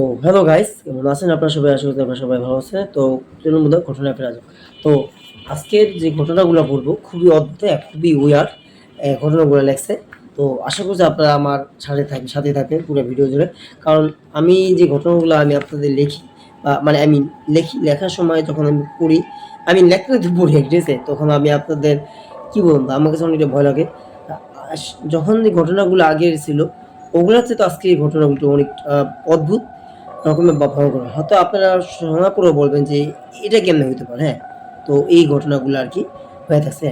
তো hello guys, কেমন আছেন আপনারা সবাই? আশা করি আপনারা সবাই ভালো আছেন। তো চলুন বন্ধুরা ঘটনায় ফেরা যাক। তো আজকের যে ঘটনাগুলো বলবো খুবই অদ্ভুত, খুবই উইয়ার্ড ঘটনাগুলো লেগছে। তো আশা করছি আপনারা আমার সাথে থাকবেন পুরো ভিডিও জুড়ে। কারণ আমি যে ঘটনাগুলো আমি আপনাদের লিখি বা মানে আমি লেখার সময় যখন আমি পড়ি, আমি লেখতে তো পড়ি ঠিক আছে? তখন আমি আপনাদের কি বলবো, আমার কাছে অনেকটা ভয় লাগে। যখন যে ঘটনাগুলো আগের ছিল ওগুলোর চেয়ে তো আজকে এই ঘটনাগুলো অনেক অদ্ভুত রকমের বা ভয়ঙ্কর। হয়তো আপনারা শোনার পরেও বলবেন যে এটা কেমনে হইতে পারে, হ্যাঁ? তো এই ঘটনাগুলো আরকি হয়ে থাকছে।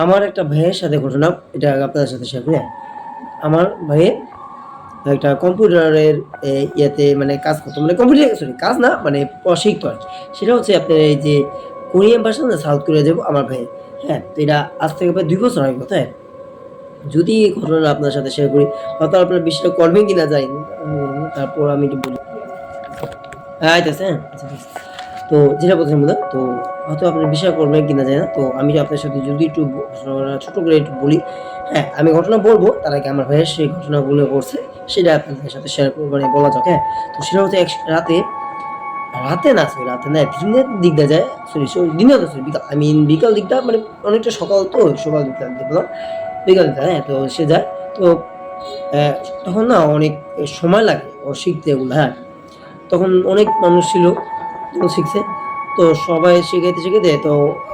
আমার একটা ভাইয়ের সাথে ঘটনা, এটা আপনাদের সাথে শেয়ার করি, হ্যাঁ? আমার ভাইয়ের একটা কম্পিউটারের ইয়েতে মানে কাজ করতো। মানে কম্পিউটার সরি কাজ না মানে শিখতো আরকি। সেটা হচ্ছে আপনার এই যে কোরিয়ান ভাষা না, সাউথ কোরিয়া যাবো আমার ভাইয়ের, হ্যাঁ? তো এটা আজ থেকে প্রায় ২ বছর আগের কথা, হ্যাঁ? যদি এই ঘটনাটা আপনার সাথে শেয়ার করি, হয়তো আপনারা বিশ্বাস করবেন কিনা জানি না। তারপর আমি একটু বলি। আইতাছে, হ্যাঁ? আচ্ছা ঠিক আছে। তো যেটা বলছিলাম বন্ধুরা, তো হয়তো আপনি বিশ্বাস করবেন কিনা জানি না। তো আমি আপনার সাথে যদি একটু ছোট করে একটু বলি, হ্যাঁ? আমি ঘটনা বলবো, তার আগে আমার ভাইয়ের সেই ঘটনাগুলো ঘটছে সেটা আপনাদের সাথে শেয়ার মানে বলা যাক, হ্যাঁ? তো সেটা হচ্ছে রাতে, রাতে না সরি রাতে না, দিনের দিক দিয়ে যায়, দিনে না সরি বিকাল, আই মিন বিকাল দিকটা মানে অনেকটা সকাল, তো সকাল দিকটা আমি বললাম, বিকাল দিকটা, হ্যাঁ? তো সে যায়। তো অ্যা তখন না অনেক সময় লাগে ওর শিখতে এগুলো, হ্যাঁ? তখন অনেক মানুষ ছিল তখন শিখছে। তো সবাই শিখাইতে তো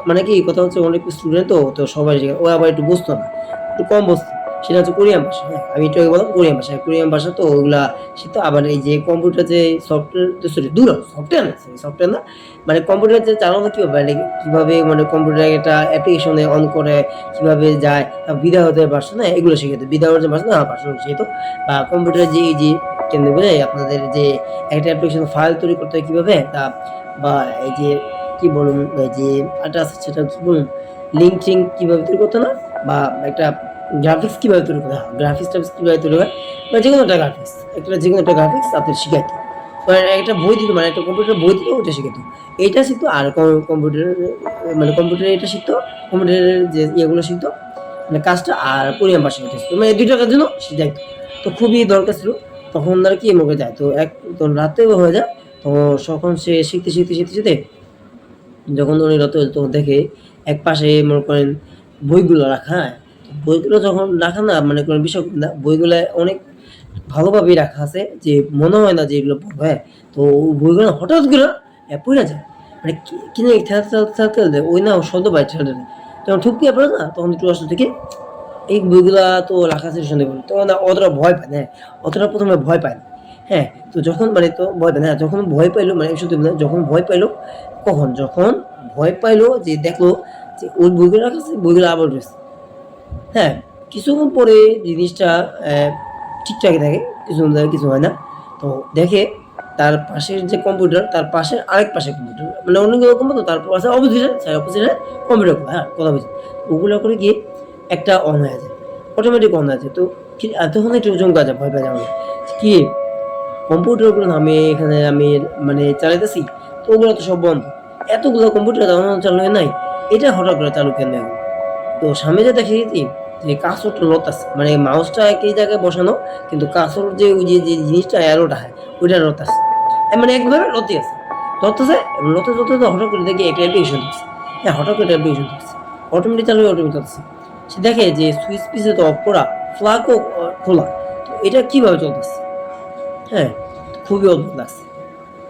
মানে কি কথা হচ্ছে, অনেক স্টুডেন্ট, তো সবাই শেখে। ও আবার একটু বুঝতো না, একটু কম বুঝতো। সেটা হচ্ছে কোরিয়ান ভাষা, হ্যাঁ? আমি একটু আগে বললাম কোরিয়ান ভাষা। কোরিয়ান ভাষা তো ওগুলা শিখতো। আবার এই যে কম্পিউটার যে সফটওয়্যার, সরি দূর হ সফটওয়্যার না, সরি সফটওয়্যার না। মানে কম্পিউটার যে চালানো কিভাবে, মানে কিভাবে মানে কম্পিউটার একটা অ্যাপ্লিকেশনে অন করে কিভাবে যায়, বিধায়কের ভাষা না এগুলো শিখাইতো। বিধায়কের যে ভাষা না ভাষা শিখাইতো। বা কম্পিউটারে যে এই যে কেমনে বোঝাই আপনাদের যে একটা অ্যাপ্লিকেশন ফাইল তৈরি করতে হয় কিভাবে, বা এই যে কি বলুন, এই যে আরেকটা আছে সেটা কি বলুন, লিঙ্ক কিভাবে তৈরি করতে, না বা একটা গ্রাফিক্স কিভাবে তৈরি করতে হয়, গ্রাফিক্স কিভাবে তৈরি হয়, বা যেকোনো একটা গ্রাফিক্স, যেকোনো একটা গ্রাফিক্স আপনি শিখাইতো। মানে একটা বই দিত, মানে একটা কম্পিউটার বই দিত, ওটা শিখাইতো। এইটা শিখতো। আর কম্পিউটারের মানে কম্পিউটারে এটা শিখতো, কম্পিউটারের যে ইয়েগুলো শিখতো, মানে কাজটা, আর কোরিয়ান ভাষা শিখতো। মানে ২ টাকার জন্য সে যাইতো। তো খুবই দরকার ছিল। তখন আর কি মনে যায়। তো তো রাতেও হয়ে যায়। তো তখন সে শিখতে যখন উনি রাতে তখন দেখে একপাশে মনে করেন বইগুলো রাখা, হ্যাঁ? তো বইগুলো যখন রাখা না, মনে করেন বিষয় না, বইগুলা অনেক ভালোভাবেই রাখা আছে যে মনে হয় না যে এগুলো পড়বো, হ্যাঁ? তো বইগুলো হঠাৎ করে পইড়া যায়। মানে কি জানি ঠেলতে ওই না শব্দ পায় ঠেলতে। যখন ঠুকিয়ে পড়ে না, তখন একটু কষ্ট থেকে এই বইগুলা তো রাখা আছে সন্দেহ করি। তখন না অতটা ভয় পায় না, হ্যাঁ? অতটা ১ম এ ভয় পায় না। হ্যাঁ? তো যখন মানে তো ভয় পায় না, হ্যাঁ, যখন ভয় পাইলো মানে সত্যি বলতে যখন ভয় পাইলো, কখন? যখন ভয় পাইলো যে দেখলো যে ওই বইগুলো রাখা আছে, বইগুলো আবার রয়েছে। হ্যাঁ? কিছুক্ষণ পরে জিনিসটা অ্যা ঠিকঠাকই থাকে। কিছুক্ষণ থাকে, কিছু হয় না। তো দেখে তার পাশের যে কম্পিউটার, তার পাশের আরেক পাশে কম্পিউটার। মানে অন্যগুলো কম্পিউটার, তার পাশে অপোজিটে কম্পিউটার, হ্যাঁ? কথা বলছি। ওগুলা করে গিয়ে একটা অন হয়ে যায়। অটোমেটিক অন হয়ে যায়। তো তখন একটু চমকা যায়, ভয় পেয়ে যায় অনেক। কি কম্পিউটারগুলো না আমি মানে চালাইতেছি, তো ওগুলো তো সব বন্ধ। এতগুলো কম্পিউটার তখন চালু হয় নাই। এটা হঠাৎ করে চালু কেন হলো? তো সামনে যে দেখি কি যে কার্সরটা লতাছে। মানে মাউসটা একই জায়গায় বসানো, কিন্তু কার্সর যে ওই যে জিনিসটা অ্যারোটা হয় ওইটা লতাছে। মানে একভাবে লতি আছে। লতাছে, লতাতে হঠাৎ করে দেখি একটা অ্যাপ্লিকেশন ঢুকছে। হ্যাঁ, হঠাৎ করে একটা অ্যাপ্লিকেশন ঢুকছে। অটোমেটিক চালু হয়ে অটোমেটিক চলতেছে। সে দেখে যে সুইচ পিছে তো অফ করা, ফ্ল্যাগও খোলা। তো এটা কিভাবে চলতেছে? হ্যাঁ? খুবই অদ্ভুত লাগছে।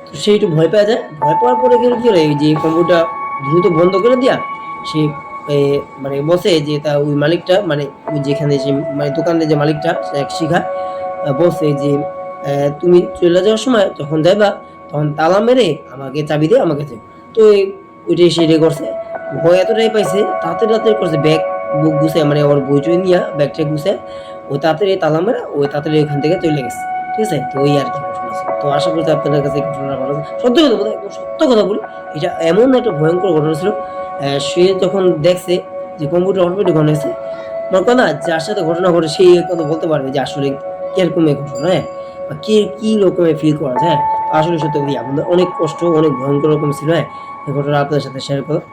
তো সে একটু ভয় পেয়ে যায়। ভয় পাওয়ার পরে গেল কি হলো, এই যে কম্পিউটার দ্রুত বন্ধ করে দিয়া সে এ মানে বসে যে ওই মালিকটা, মানে ওই যেখানে যে মানে দোকানের যে মালিকটা সে এক শিখায়, বলছে যে তুমি চইলা যাওয়ার সময় যখন যাইবা তখন তালা মেরে আমাকে চাবি দিয়ে আমাকে যেও। তো ওইটাই সে করছে। ভয় এতটাই পাইছে, তাড়াতাড়ি করছে, বুক গুছায় মানে ওর বই-টই নিয়া ব্যাগ-ট্যাগ গুছায় ও তাড়াতাড়ি তালা মেরে ওই তাড়াতাড়ি ওখান থেকে চইলা গেছে। ঠিক আছে? তো এই আরকি ঘটনা ছিল। তো আশা করি যে আপনাদের কাছে এই ঘটনাটা ভালো লাগছে। সত্যি কথা বলতে, একদম সত্য কথা বলি। এটা এমন একটা ভয়ংকর ঘটনা ছিল। সে যখন দেখছে যে কম্পিউটার অটোমেটিক অন হয়েছে, মনে করে না যার সাথে ঘটনা ঘটে সেই এ কথা বলতে পারবে যে আসলে কিরকম এই ঘটনা, হ্যাঁ? বা কি রকমের ফিল করা যায়, হ্যাঁ? আসলে সত্যি বলি আমাদের অনেক কষ্ট, অনেক ভয়ংকর রকম ছিল, হ্যাঁ? এই ঘটনা আপনাদের সাথে শেয়ার করলাম।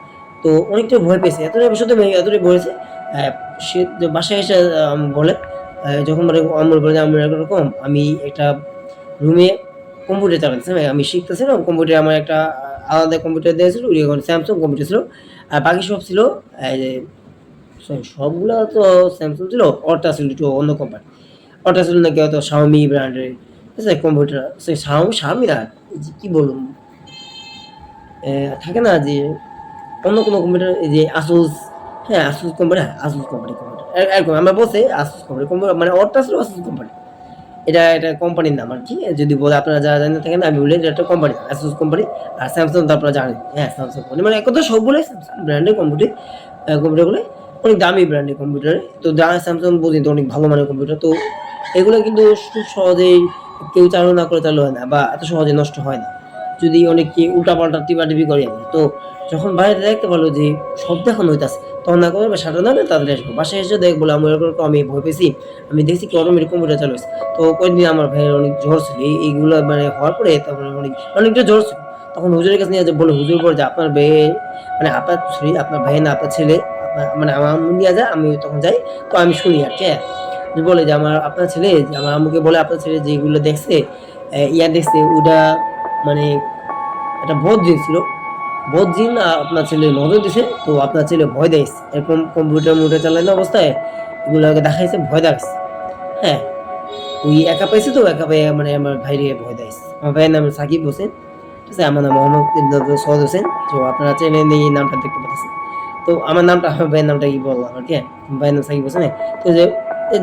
তো অনেকটা ভয় পেয়েছে। সত্যি এতটাই ভয় পেয়েছে, অ্যা সে বাসায় এসে বলে, যখন মানে আম্মুর বলে যে, "আম্মু এরকম আমি একটা রুমে কম্পিউটার চালাতেছিলাম, আমি শিখতেছিলাম কম্পিউটার। আমার একটা আলাদা কম্পিউটার দেওয়া ছিল, স্যামসাং কম্পিউটার ছিল। আর বাকি সব ছিল এই যে সবগুলা তো স্যামসাং ছিল, অর্টা ছিল একটু অন্য কোম্পানি। অর্টা ছিল নাকি হয়তো শাওমি ব্র্যান্ডের, ঠিক আছে কম্পিউটার। সেই শাওমি না, কি বলুন, থাকে না যে অন্য কোনো কম্পিউটার, এই যে আসুস, হ্যাঁ আসুস কোম্পানি, হ্যাঁ আসুস কোম্পানি কম্পিউটার এরকম আমরা বলছি, আসুস কোম্পানি কম্পিউটার মানে অর্টা ছিল আসুস কোম্পানি। এটা কোম্পানির নাম আর কি, যদি বলে আপনারা যারা জানেন থাকেন আমি বলি এটা একটা কোম্পানি, আসুস কোম্পানি। আর স্যামসাং তো আপনারা জানেন, হ্যাঁ স্যামসাং কোম্পানি, মানে এক কথা সবগুলোই স্যামসাং ব্র্যান্ডের কম্পিউটারগুলো অনেক দামি ব্র্যান্ডের কম্পিউটার। তো যারা স্যামসাং বুঝি তো অনেক ভালো মানের কম্পিউটার। তো এগুলো কিন্তু খুব সহজেই কেউ চালু না করে চালু হয় না, বা এত সহজে নষ্ট হয় না যদি অনেকে উল্টাপাল্টা টিপাটিপি করে। তো যখন বাইরে দেখতে পারলো যে শব্দ এখন হইতাছে, তখন না করে সাটা না তাদের আসবো বাসায় এসে দেখ বলে আমার এরকম, আমি ভয় পেয়েছি, আমি দেখছি কি অটোমেটিক কম্পিউটার চালু হয়েছে। তো কয়েকদিন আমার ভাইয়ের অনেক জ্বর ছিল, এইগুলো মানে হওয়ার পরে তারপরে অনেকটা জ্বর ছিল। তখন হুজুরের কাছে নিয়ে বলে, হুজুর বলে যে আপনার ভাইয়ে মানে আপনার ভাই না আপনার ছেলে, মানে আমার আম্মু নিয়ে যায়, আমি তখন যাই, তো আমি শুনি আর কি, হ্যাঁ বলে যে আপনার ছেলে, যে আমার আম্মুকে বলে আপনার ছেলে যেগুলো দেখছে, ইয়া দেখছে ওটা মানে একটা বদ জিন ছিল, বদ জিন আপনার ছেলে নজর দিছে, তো আপনার ছেলে ভয় দেয় এরকম কম্পিউটার মোটর চালানো অবস্থায় এগুলোকে দেখাইছে, ভয় দেখাইছে। হ্যাঁ ওই একা পাইছে, তো একা পাই মানে আমার ভাইরে ভয় দেখাইছে। আমার ভাইয়ের নাম সাকিব হোসেন, ঠিক আছে, আমার নাম মোহাম্মদ সহদ হোসেন। তো আপনারা চ্যানেল এই নামটা দেখতে পাচ্ছেন। তো আমার নামটা, আমার ভাইয়ের নামটা কি বললাম আর কি, ভাইয়ের নাম সাকিব হোসেন। তো যে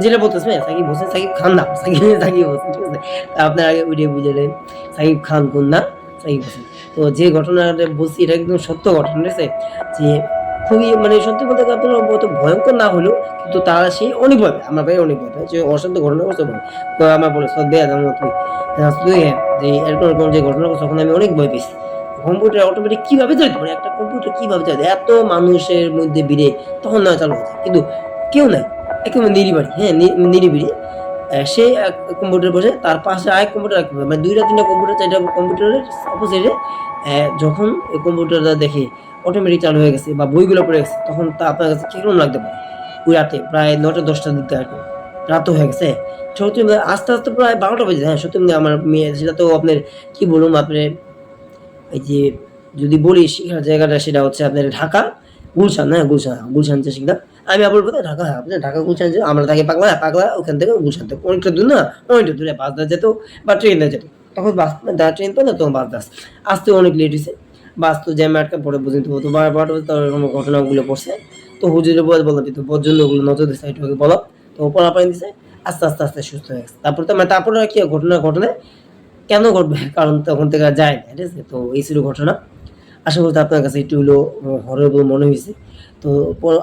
যেটা বলতেছে সাকিব হোসেন, সাকিব খান না, সাকিব হোসেন, ঠিক আছে। আপনার আগে ওইটাই বুঝলেন সাকিব খান কোন না, সাকিব হোসেন। তো যে ঘটনাটা বলছি এটা একদম সত্য ঘটনা, ঠিক আছে। যে খুবই মানে সত্যি বলতে গেলে আপনার অত ভয়ঙ্কর না হলেও কিন্তু তারা সেই অনেক ভয় পায়, আমার ভাই অনেক ভয় পায় যে অসাধ্য ঘটনা করতে পারে। তো আমার বলে সব বেয়া জানো তুমি, তুই হ্যাঁ যে এরকম এরকম যে ঘটনা করছে, তখন আমি অনেক ভয় পেয়েছি। কম্পিউটার অটোমেটিক কিভাবে চালাতে পারে, একটা কম্পিউটার কিভাবে চালাতে, এত মানুষের মধ্যে ভিড়ে তখন না চালু হয়েছে, কিন্তু কেউ নাই, একেবারে নিরিবাড়ি, হ্যাঁ নিরিবিড়ি। সে এক কম্পিউটার বসে, তার পাশে আরেক কম্পিউটার রাখতে হবে, মানে দুইটা তিনটা কম্পিউটার, চারটা কম্পিউটারের অপোজিটে যখন এই কম্পিউটারটা দেখে অটোমেটিক চালু হয়ে গেছে বা বইগুলো পড়ে গেছে, তখন তা আপনার কাছে কিরকম লাগতে পারে। ওই রাতে প্রায় 9টা-10টার দিকে আর কি, রাতও হয়ে গেছে, সত্যি আস্তে আস্তে প্রায় 12টা বেজে, হ্যাঁ সত্যি আমার মেয়ে, সেটা তো আপনার কি বলুন আপনার, এই যে যদি বলি শিখার জায়গাটা সেটা হচ্ছে আপনার ঢাকা গুলশান, হ্যাঁ গুলশান যে শিখলাম আমি, আবার বলতে ঢাকা, হ্যাঁ আপনার ঢাকা গুলশান যে আমরা থাকি পাগলা, ওখান থেকে গুলশান থেকে অনেকটা দূর না, অনেকটা দূরে বাস দেওয়া যেত বা ট্রেনে যেত। তখন বাস ট্রেন তো না, তখন বাস দাস আসতে অনেক লেট হয়েছে, বাস তো জ্যামে আটকা পড়ে বুঝতে হতো, বারবার এরকম ঘটনাগুলো পড়ছে। তো হুজুরের বললাম তো বোর জন্য ওগুলো নজর দিচ্ছে, এটাকে বলো। তো পড়া পানি দিছে, আস্তে আস্তে আস্তে সুস্থ হয়ে গেছে। তারপর তো মানে তারপরে কি ঘটনা কেন ঘটবে, কারণ তখন থেকে আর যায় না, ঠিক আছে। তো এই ছিল ঘটনা। আশা করছি আপনার কাছে একটু হলো হরেবল মনে হয়েছে। তো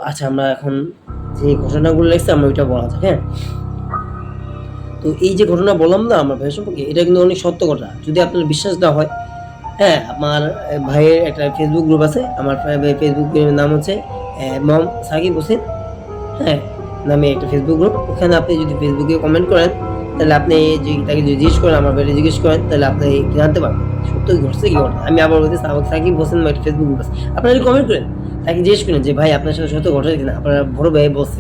আচ্ছা আমরা এখন যে ঘটনাগুলো লেগেছে আমরা ওইটা বলা যাক, হ্যাঁ। তো এই যে ঘটনা বললাম না আমার ভাইয়ের সম্পর্কে, এটা কিন্তু অনেক সত্য ঘটনা, যদি আপনার বিশ্বাস না হয়। হ্যাঁ আমার ভাইয়ের একটা ফেসবুক গ্রুপ আছে, আমার ফেসবুক গ্রুপের নাম হচ্ছে মম সাকিব হোসেন, হ্যাঁ নামে একটা ফেসবুক গ্রুপ। ওখানে আপনি যদি ফেসবুকে কমেন্ট করেন, তাহলে আপনি তাকে যদি জিজ্ঞেস করেন, আমার বাইরে জিজ্ঞেস করেন, তাহলে আপনি জানতে পারবেন সত্য কি ঘটছে কি ঘটনা। আমি আবার বলতে সাকিব হোসেন একটা ফেসবুক গ্রুপ আছে, আপনারা যদি কমেন্ট করেন, তাকে জিজ্ঞেস করেন যে ভাই আপনার সাথে সত্য ঘটে কিনা, আপনার বড় ভাই বলছে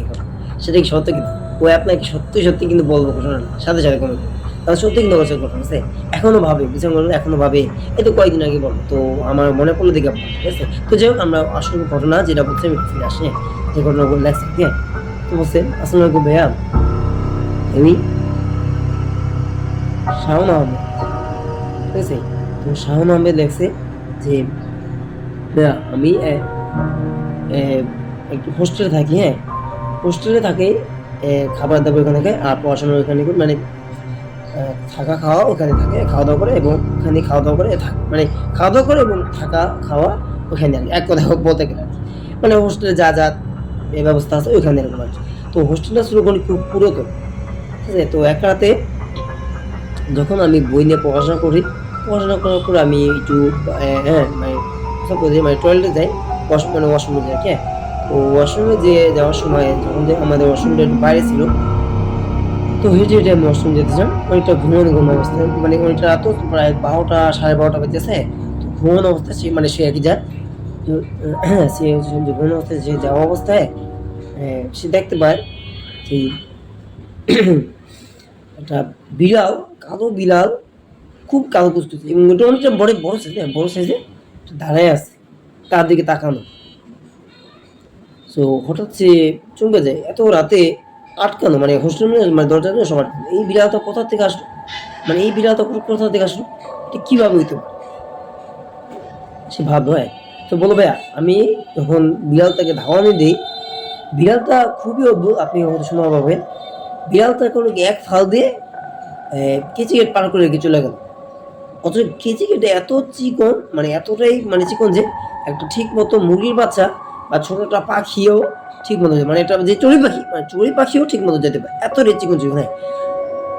সেটা কি সত্য কিনা, ও আপনাকে সত্যি সত্যি কিন্তু বলবো ঘটনা, সাথে সাথে কমেন্ট করুন, তাহলে সত্যি কিন্তু ঘটছে ঘটনা আছে। এখনো ভাবে বুঝছেন, এখনো ভাবে, এই তো কয়েকদিন আগে বলো, তো আমার মনে পড়লো দেখে, ঠিক আছে। তো যাই হোক আমরা আসল ঘটনা যেটা বলছি আমি ফিরে আসি, যে ঘটনাগুলো লাগছে, ঠিক আছে। তো বলছেন আসসালামু আলাইকুম ভাইয়া, আমি শাওন আহমেদ, ঠিক আছে। তো শাওন আহমেদ লেখছে যে ভাইয়া আমি একটু হোস্টেলে থাকি, হ্যাঁ হোস্টেলে থাকি, খাবার দাবার ওখানে খাই আর পড়াশোনা ওখানে করি, মানে থাকা খাওয়া ওখানে থাকে, খাওয়া দাওয়া করে এবং ওখানে খাওয়া দাওয়া করে থাকে, মানে খাওয়া দাওয়া করে এবং থাকা খাওয়া ওখানে আর কি, এক কথা বলতে গেলে আর কি। মানে হোস্টেলে যা যা ব্যবস্থা আছে ওইখানে এরকম আর কি। তো হোস্টেলটা শুরু করি খুব পুরাতন, ঠিক আছে। তো এক রাতে যখন আমি বই নিয়ে পড়াশোনা করি, পড়াশোনা করার পর আমি একটু হ্যাঁ মানে মানে টয়লেটে যাই, মানে ওয়াশরুমে যাই, হ্যাঁ। তো ওয়াশরুমে যে যাওয়ার সময় যখন আমাদের ওয়াশরুমটা একটু বাইরে ছিল, তো হেঁটে হেঁটে আমি ওয়াশরুম যেতে চান, অনেকটা ঘুমানো অবস্থায়, মানে অনেকটা রাত প্রায় 12টা 12:30 বাজতেছে। তো ঘুমানো অবস্থায় সে মানে সে আর কি যায়, তো সে যে ঘুমানো অবস্থায় যে যাওয়া অবস্থায় সে দেখতে পায় যে একটা বিড়াল, কালো বিড়াল খুব কালো কুচকুচে এবং ওটা অনেকটা বড় সাইজে, বড় সাইজে দাঁড়ায় আছে, তার দিকে তাকানো। সো হঠাৎ সে চমকে যায়, এত রাতে আটকানো, মানে হোস্টেল মানে দরজা সব আটকানো। এই বিড়ালটা কোথা থেকে আসলো, মানে এই বিড়ালটা কোথা থেকে আসলো, এটা কীভাবে হইতে পারে? সে ভাবলো, হ্যাঁ। তো বলো ভাইয়া, আমি যখন বিড়ালটাকে ধাওয়ানি দিই, বিড়ালটা খুবই অদ্ভুত, আপনি হয়তো শোনা পাবেন। বিড়ালটা কোনো এক ফাল দিয়ে কেচি গেট পার করে রেখে চলে গেল। অথচ কেচি গেটে এত চিকন, মানে এতটাই মানে চিকন যে একটা ঠিক মতো মুরগির বাচ্চা বা ছোটটা পাখিও ঠিক মতো, মানে এটা যে চড়ুই পাখি, মানে চড়ুই পাখিও ঠিক মতো যেতে পারে, এতটাই চিকন চিকন, হ্যাঁ।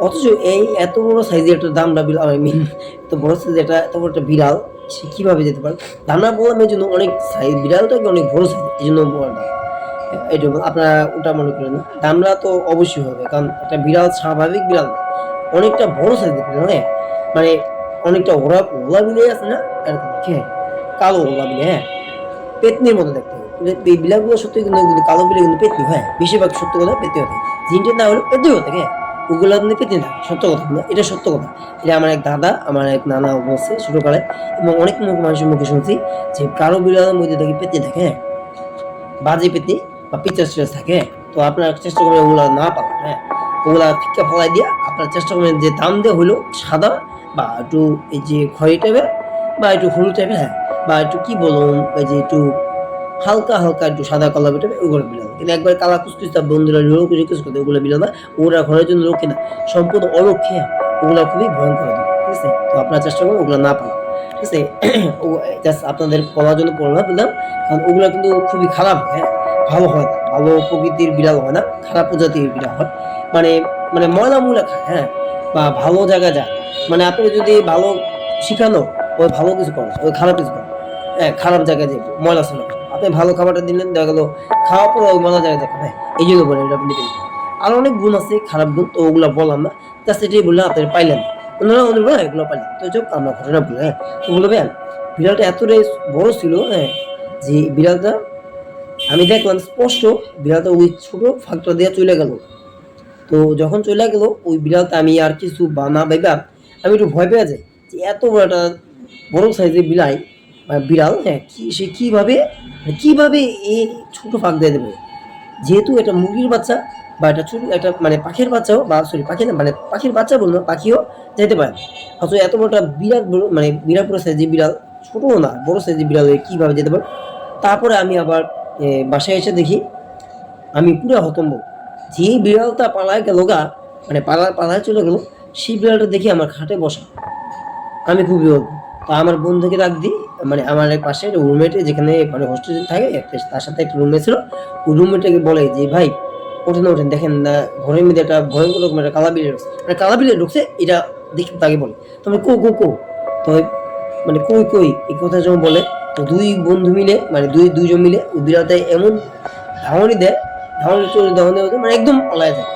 অথচ এই এত বড় সাইজের একটা দামড়া বিড়াল, আই মিন এত বড় সাইজের এত বড় একটা বিড়াল, সে কীভাবে যেতে পারে? দামড়া বললাম এই জন্য, অনেক সাইজ বিড়ালটাকে অনেক বড় সাইজ, এই জন্য বললাম। এটা আপনারা ওটা মনে করেন না, দামড়া তো অবশ্যই হবে, কারণ একটা বিড়াল স্বাভাবিক বিড়াল না, অনেকটা বড় সাইজের বিড়াল, হ্যাঁ। মানে অনেকটা ওলা বিলে আছে না এরকম, হ্যাঁ, কালো ওলা বিলে, হ্যাঁ, পেতনির মতো দেখতে হয়। এই বিলাগুলো সত্যি কিন্তু কালো বিলে কিন্তু পেতনি, হ্যাঁ, বেশিরভাগ সত্য কথা পেতনি হতে, জিনটের না হলে পেতনি হতে, হ্যাঁ, ওগুলো কিন্তু পেতনি থাকে, সত্য কথা না, এটা সত্য কথা। এটা আমার এক দাদা, আমার এক নানা বলছে ছোটকালে, এবং অনেক মানুষের মুখে শুনছি যে কালো বিড়ালের মধ্যে দেখি পেতনি থাকে, হ্যাঁ, বাজে পেতনি বা পিচার থাকে। তো আপনারা চেষ্টা করবেন ওগুলা না পাবেন, হ্যাঁ, ওগুলা ফিক্কা ফলাই দিয়ে আপনারা চেষ্টা করবেন যে দাম দিয়ে হইলো সাদা বা একটু এই যে খয়েরি টাইপের বা একটু হলুদ টাইপের, হ্যাঁ, বা একটু কি বলুন, এই যে একটু হালকা হালকা একটু সাদা কালার টাইপের, ওগুলো বিড়াল। কিন্তু একবার কালা কুচকুচ তার বন্ধুরা রিকোয়েস্ট করতে, ওগুলো বিড়াল না, ওরা ঘরের জন্য লক্ষ্মী না, সম্পূর্ণ অলক্ষ্যে, ওগুলা খুবই ভয়ঙ্কর, ঠিক আছে? তো আপনারা চেষ্টা করবেন ওগুলো না পাওয়া, ঠিক আছে? ও জাস্ট আপনাদের বলার জন্য বললাম, কারণ ওগুলো কিন্তু খুবই খারাপ, হ্যাঁ, ভালো হয় না, ভালো প্রকৃতির বিড়াল হয় না, খারাপ প্রজাতির বিড়াল হয়, মানে মানে ময়লা খায়, হ্যাঁ, বা ভালো জায়গায় যায়, মানে আপনি যদি ভালো শিখানো, ওই ভালো কিছু করে, ওই খারাপ কিছু করে, হ্যাঁ, খারাপ জায়গায় যাবে, ময়লা ছিল, আপনি ভালো খাবারটা দিলেন, দেখা গেলো খাওয়ার পর ওই ময়লা জায়গায় যাবে, হ্যাঁ, এই জন্য বলেন এটা আপনি দিবেন। আরো অনেক গুণ আছে, খারাপ গুণ, তো ওগুলো বললাম না, জাস্ট এটাই বললাম, আপনি পাইলেন, ওনারা বলে এগুলো পাইলেন। তো যাক, আমরা ঘটনা বলে, হ্যাঁ, তো বলবে বিড়ালটা এতটাই বড় ছিল, হ্যাঁ, যে বিড়ালটা আমি দেখলাম স্পষ্ট, বিড়ালটা ওই ছোট ফাঁকটা দিয়ে চলে গেল। তো যখন চলে গেল ওই বিড়ালটা, আমি আর কিছু বা না ভাইবা আমি একটু ভয় পেয়ে যাই যে এত বড় একটা বড় সাইজের বিড়াল, হ্যাঁ, সে কিভাবে এই ছোট ফাঁক দিয়ে দেবে, যেহেতু এটা মুরগির বাচ্চা বা এটা ছোট একটা মানে পাখির বাচ্চাও, বা সরি পাখি না, মানে পাখির বাচ্চা বলবো, পাখিও যেতে পারে, অথচ এত বড় একটা বিরাট বড়, মানে বিরাট বড় সাইজের বিড়াল, ছোটও না বড় সাইজের বিড়াল কিভাবে যেতে পারে? তারপরে আমি আবার বাসায় এসে দেখি, আমি পুরো হতম্ব, যে বিড়ালটা পালায় গেল গা, মানে পালায় চলে গেল, সেই বিড়ালটা দেখি আমার খাটে বসা। আমি খুবই অদ্ভুত। তো আমার বন্ধুকে ডাক দিই, মানে আমার এক পাশে রুমমেটে, যেখানে মানে হোস্টেলে থাকে, তার সাথে একটা রুমমেট ছিল, ওই রুমমেটটাকে বলে যে ভাই ওঠেন দেখেন না, ঘরের মধ্যে একটা ভয়ঙ্কর রকম একটা কালা বিড়াল ঢুকছে, মানে কালা বিড়াল ঢুকছে, এটা দেখি তাকে বলে। তবে কো তো মানে কই এই কথা যখন বলে, তো দুই বন্ধু মিলে, মানে দুইজন মিলে ওই বিড়ালটা এমন ধাওয়ানি দেয়, ধাওয়ানি মানে একদম পালায় যায়।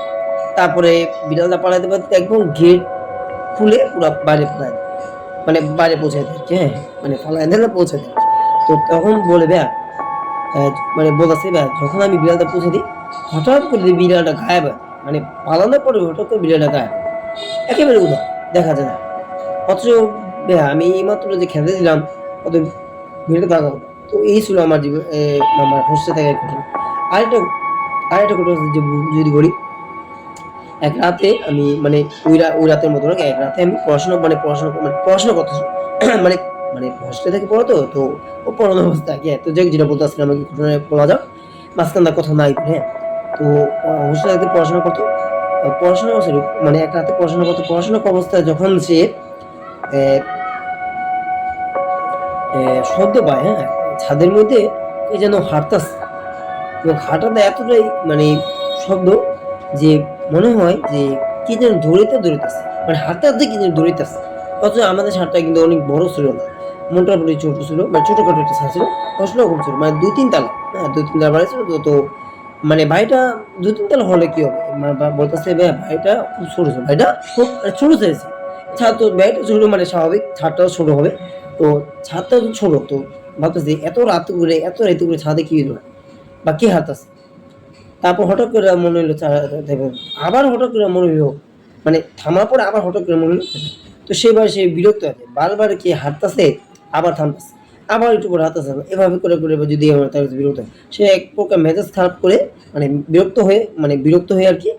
তারপরে বিড়ালটা পালাইতে পারতে একদম গেট খুলে পুরো বাইরে পালায় দেয়, মানে বাইরে পৌঁছে দেয়, হ্যাঁ, মানে পালায় দেয় না, পৌঁছে দেয়। তো তখন বলে ভাইয়া, মানে বলতেছে ভাইয়া, যখন আমি বিড়ালটা পৌঁছে দিই, হঠাৎ করে বিড়ালটা গায়েব হয়, মানে পালানোর পরে হঠাৎ করে বিড়ালটা গায়েব, একেবারে উধাও, দেখা যায় না। অথচ ভাইয়া আমি এইমাত্র যে খেতে দিলাম, কত ভিড়ে থাকা, তো এই ছিল আমার জীবন, আমার হোস্টেল থেকে এক ঘটনা। আরেকটা আরেকটা ঘটনা যদি বলি, এক রাতে আমি মানে ওই রাতের মতো নাকি, এক রাতে আমি পড়াশোনা করতেছি, মানে মানে হোস্টেল থেকে পড়ো, তো ও পড়ানো অবস্থা, হ্যাঁ, তো যেটা বলতে আসছিলাম আমাকে ঘটনায় বলা যাক, মাঝখানটা কথা নাই, হ্যাঁ। তো হোস্টেল থেকে পড়াশোনা করতো, সরি, মানে এক রাতে পড়াশোনা অবস্থায় যখন সে শব্দ পায়, হ্যাঁ, ছাদের মধ্যে কে যেন হাঁটতাছে, এবং হাঁটাটা এতটাই মানে শব্দ, যে মনে হয় যে কি যেন দৌড়াইতেছে, মানে হাঁটতে কি যেন দৌড়াইতেছে। অথচ আমাদের ছাদটা কিন্তু অনেক বড় ছিল না, মোটামুটি ছোট ছিল, মানে ছোটখাটো একটা ছাদ ছিল, ফসলও কম ছিল, মানে 2-3 তালা, হ্যাঁ, 2-3 তালা বাড়ি ছিল। তো মানে বাড়িটা 2-3 তালা হলে কি হবে, মানে বলতেছে ভাই বাড়িটা খুব ছোট ছিল, বাড়িটা খুব ছোট সাইজ, ছাদ তো বাড়িটা ছোট, মানে স্বাভাবিক ছাদটাও ছোট হবে, তো ছাদটা তো ছোট, তো ভাবতেছি এত রাতে করে ছাদে কি হলো বা কে হাঁটতেছে। তারপর হঠাৎ করে মনে হলো দেখবেন, আবার হঠাৎ করে মনে হলো, মানে থামার পরে আবার হঠাৎ করে মনে হলো, তো সেবার সে বিরক্ত আছে, বারবার কি হাঁটতেছে, আবার থামতেছে, আবার একটু করে হাঁটতেছে, এভাবে করে করে যদি আমার তার কাছে বিরক্ত হয়, সে এক প্রকার মেজাজ খারাপ করে মানে বিরক্ত হয়ে আর কি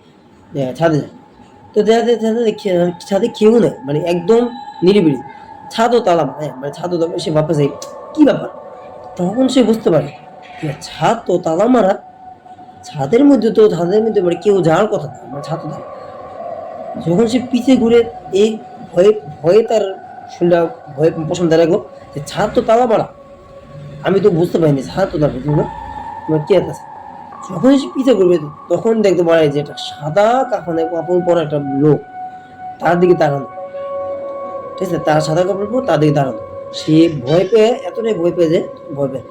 ছাদে যায়। তো দেখা যায় ছাদে কেউ নেই, মানে একদম নিরিবিলি, ছাদও তালা মারা, হ্যাঁ মানে ছাদও সে ভাবতেছে কি ব্যাপার। তখন সে বুঝতে পারে যে ছাদ তো তালা মারা, ছাদের মধ্যে মানে কেউ যাওয়ার কথা না, মানে ছাদ তো তালা। যখন সে পিছে ঘুরে এই ভয়ে ভয়ে তার শরীরটা ভয়ে পছন্দ লাগলো যে ছাদ তো তালা মারা, আমি তো বুঝতে পারিনি ছাদ তো তালা মারা, তোমার কি আছে। যখন সে পিছে ঘুরবে তখন দেখতে পারে যে একটা সাদা কাপড় পরা একটা লোক তার দিকে তাকানো, ঠিক আছে, তার সাদা কাপড় পর তার দিকে দাঁড়ানো। সে ভয় পেয়ে এতটাই ভয় পেয়ে যে ভয় পেয়ে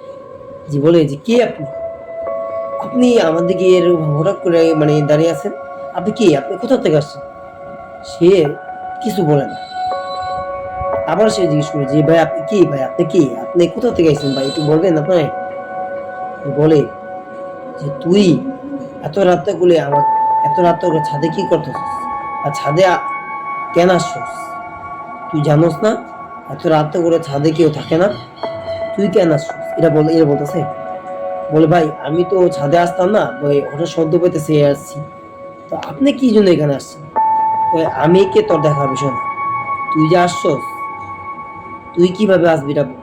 যে বলে যে কে আপনি, আপনি আমার দিকে এরকম হঠাৎ করে মানে দাঁড়িয়ে আছেন, আপনি কে, আপনি কোথা থেকে আসছেন। সে কিছু বলে না। আবার সে জিজ্ঞেস করে যে ভাই আপনি কি, ভাই আপনি কি, আপনি কোথা থেকে আসছেন ভাই, একটু বলবেন আপনার। বলে যে তুই এত রাত্রে করে ছাদে কি করতেছিস, আর ছাদে কেন আসছস, তুই জানোস না এত রাত্রে করে ছাদে কেউ থাকে না, তুই কেন আসছিস, এরা বলতেছে। বলে ভাই আমি তো ছাদে আসতাম না, ওই হঠাৎ শব্দ পেতেছে আসছি। তো আপনি কি জন্য এখানে আসছেন। আমি কে তোর দেখার বিষয় না, তুই যে আসছস, তুই কিভাবে আসবি এটা বল।